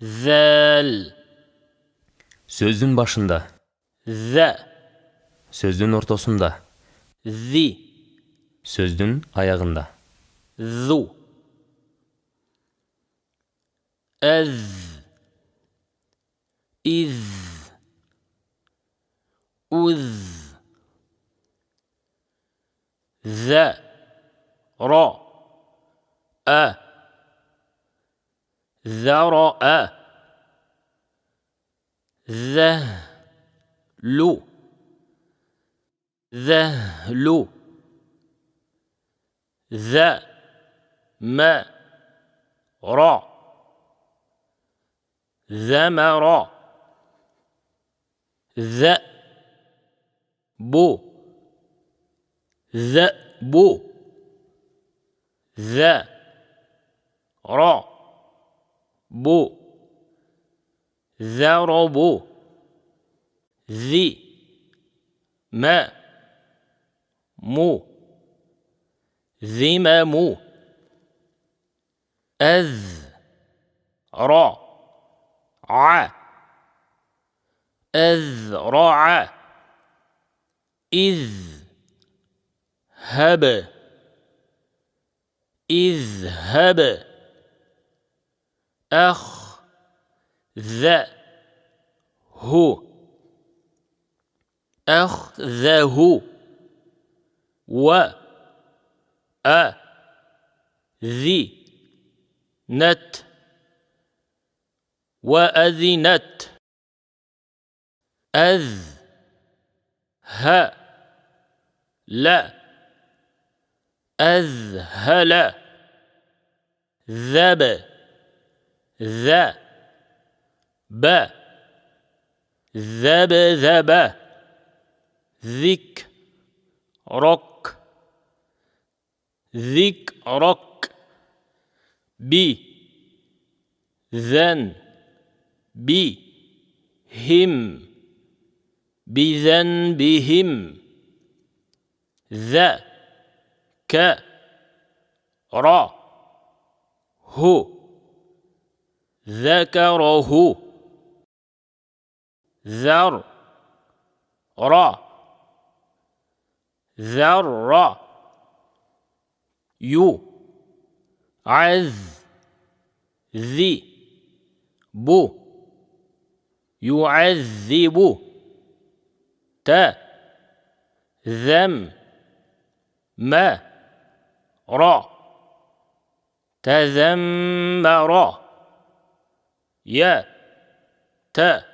Зәл. Сөздің башында. Зә. Сөздің ортасында. Зи. Сөздің аяғында. Зу. Әз. Из. Уз. Зә. Ра. Ә. Зәра. Ә. Зәлу. Зәлу. Зә. Мә. Ра. Зәмәра. Зә. Бу. Зәбу. Зә. Ра. Бу. Зәрабу. Зи. Мә. Му. Зимәму. Әз. Ра. Ә. أذرع. اذهب. اذهب. أخذه. أخذه. وأذنت. وأذنت. أذهل. أذهل. ذب. ذب. ذبذب. ذكرك. ذكرك. بذنبهم. بذنبهم. ذكره. ذكره. ذرة. ذرة. يعذب. يعذب. تذمر. تذمر. يتذكر.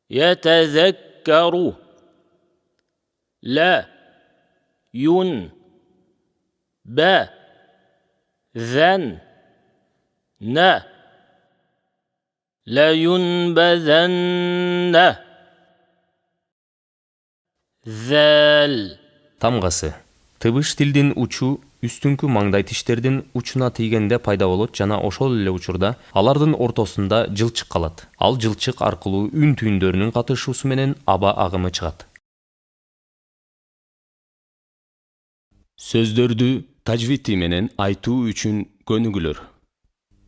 يتذكر. لا ينبذن. لا ينبذن. Зәл. Тамгасы. Тыбыш тилдин учу үстүнкү маңдай тиштердин учуна тийгенде пайда болот жана ошол эле учурда алардын ортосунда жылчык калат. Ал жылчык аркылуу үн түйүндөрүнүн катышуусу менен аба агымы чыгат. Сөздөрдү тажвити менен айтуу үчүн көнүгүлөр.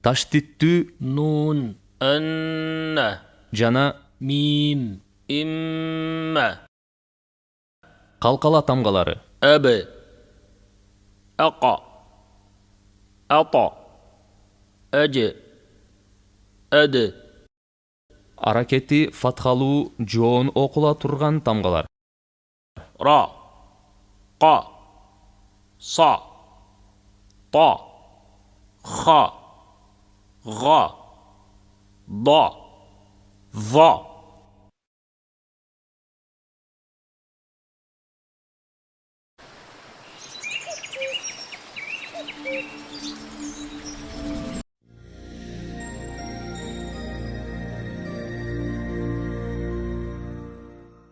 Таштиттүү Нун. Анна. жана Мим. Имма. калкала тамгалары. أب. أقى. أطى. أج. أد. Аракети фатхалуу жоон окула турган тамгалар. را. قا. صا. طا. خا. غا. ضا. ظا.